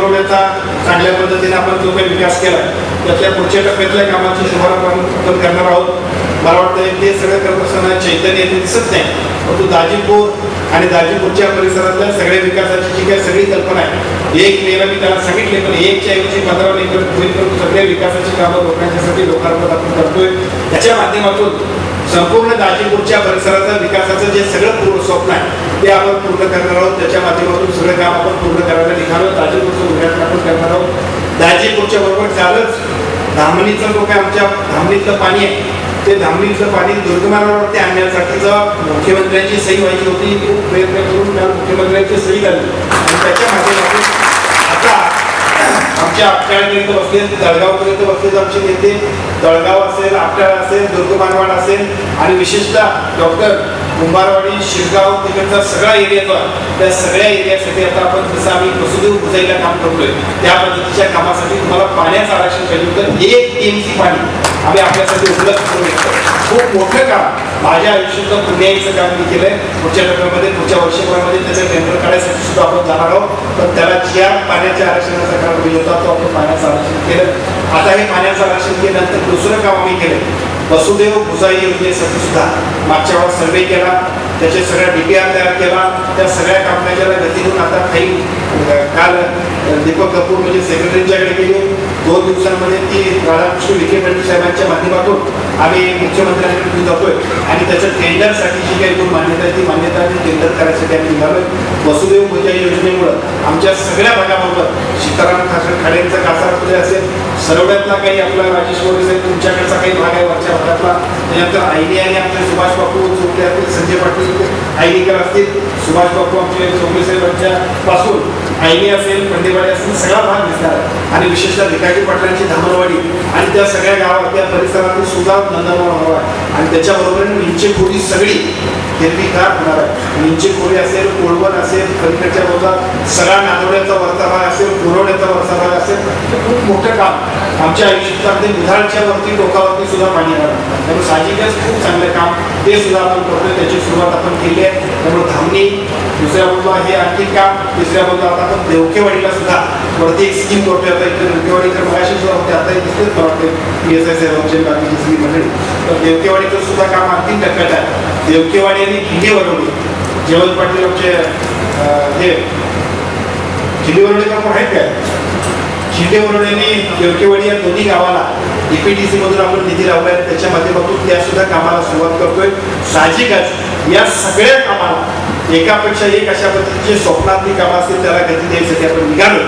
चांगल्या पद्धतीने आपण जो काही विकास केला त्यातल्या पुढच्या टप्प्यातल्या कामाची शुभारंभ आपण करणार आहोत. मला वाटतं ते सगळं करत असताना चैतन्य दिसत नाही, परंतु दाजीपूर आणि दाजीपूरच्या परिसरातल्या सगळ्या विकासाची जी काही सगळी कल्पना आहे 1 मेला मी त्याला सांगितले, पण 1च्या ऐवजी 15 मे होईल, परंतु सगळ्या विकासाची कामं लोकांच्यासाठी लोकार्पण आपण करतोय. त्याच्या माध्यमातून संपूर्ण दाजीपूरच्या परिसराचं विकासाचं जे सगळं पूर्ण स्वप्न आहे ते आपण पूर्ण करणार आहोत. त्याच्या माध्यमातून सगळं काम आपण पूर्ण करायला निघालो. दाजीपूरचं उद्घाटन आपण करणार आहोत. दाजीपूरच्या बरोबर चालच धामणीचं जो काय आमच्या धामणीतलं पाणी आहे ते धामणीतलं पाणी दुर्गमानावरती आणण्यासाठीचं मुख्यमंत्र्यांची सही व्हायची होती. खूप प्रयत्न करून त्या मुख्यमंत्र्यांची सही झाली आणि त्याच्या माध्यमातून आता आमच्या आपट्यापर्यंत बसले, तळगावपर्यंत बसलेत आमचे नेते. तळगाव असेल, आपट्याळ असेल, दुर्गमानवाड असेल आणि विशेषतः डॉक्टर कुंभारवाडी, शिरगाव तिकडचा सगळा एरिया जो आहे त्या सगळ्या एरियासाठी आता आपण जसं आम्ही वसुदेव बुजायला काम करतोय त्या पद्धतीच्या कामासाठी तुम्हाला पाण्याचं आरक्षण पाहिजे होतं. 1 TMC पाणी आम्ही आपल्यासाठी उपलब्ध करून घेतो. खूप मोठं काम माझ्या आयुष्यातलं पुण्याईचं काम मी केलंय. पुढच्या टप्प्यामध्ये पुढच्या वर्षभरामध्ये त्याचं टेंडर काढायसाठी सुद्धा आपण जाणार आहोत. पण त्याला ज्या पाण्याच्या आरक्षणाचा काम होता तो आपण पाण्याचं आरक्षण केलं. आता हे पाण्याचं आरक्षण केल्यानंतर दुसरं काम आम्ही केलं वसुदेव भुजाई योजनेसाठी सुद्धा मागच्या वेळा सर्वे केला, त्याचे सगळ्या DPR तयार केला. त्या सगळ्या कामकाजाला गती देऊन आता काही काल दीपक कपूर म्हणजे सेक्रेटरीच्याकडे गेले. 2 दिवसांमध्ये ती राधाकृष्ण विखे पाटील साहेबांच्या माध्यमातून आम्ही मुख्यमंत्र्यांकडे घेऊन जातोय आणि त्याच्या टेंडरसाठी जी काही मान्यता आहे ती मान्यता आम्ही टेंडर करायसाठी आम्ही निघालोय. वसुदेव भुजाई योजनेमुळं आमच्या सगळ्या भागाबरोबर सीताराम खाडेंचा कासारपुरे असेल, सरवड्यातला काही आपला राजेश मोरे साहेब तुमच्याकडचा काही भाग आहे वरच्या भागातला, त्यानंतर आयनी आणि आमचे सुभाष बापू चोपडे असतील, संजय पाटील आयनीकर असतील, सुभाष बापू आमचे चोपडे साहेबांच्या पासून आयनी असेल, पंडेवाडी असेल, सगळा भाग दिसणार आहे. आणि विशेषतः भिकाजी पाटलांची धामणवाडी आणि त्या सगळ्या गावात त्या परिसरातील सुद्धा नंदनवन हवा आहे. आणि त्याच्याबरोबर विंचेखोरी सगळी हिरवीगार होणार आहे. विंचेखोरी असेल, कोळवण असेल, कलिकडच्या बाजूला सगळा नांदवड्याचा वरचा भाग असेल, कोरवड्याचा वरचा भाग असेल, खूप मोठं काम आमच्या आयुष्यात मुधाळच्या वरती टोकावरती सुद्धा पाणी येणार. त्यामुळे साहजिकच खूप चांगलं काम ते सुद्धा आपण करतोय. त्याची सुरुवात आपण केली आहे. त्यामुळे धामणी दुसऱ्या बाजूला हे आणखी काम, तिसऱ्या बाजूला आता आपण देवकेवाडीला सुद्धा वरती एक स्कीम करतोय. आता इथे देवकेवाडीकडे मगाशी सुद्धा होते, आता दिसतेच मला वाटते PSI सेवकचे बाकीची सगळी मंडळी. तर देवकेवाडीचं सुद्धा काम अंतिम टप्प्यात आहे. देवकेवाडी आणि खिंडीवरवडी जयवंत पाटील आमचे हे खिंडीवरवडी काम आहेत काय, खिंडीवरवडी आणि देवकेवाडी या दोन्ही गावाला EPTC मधून आपण निधी लावलाय. त्याच्या माध्यमातून त्या सुद्धा कामाला सुरुवात करतोय. साहजिकच या सगळ्या कामाला एकापेक्षा एक अशा पद्धतीचे स्वप्नातली कामं असतील त्याला गती द्यायसाठी आपण निघालो.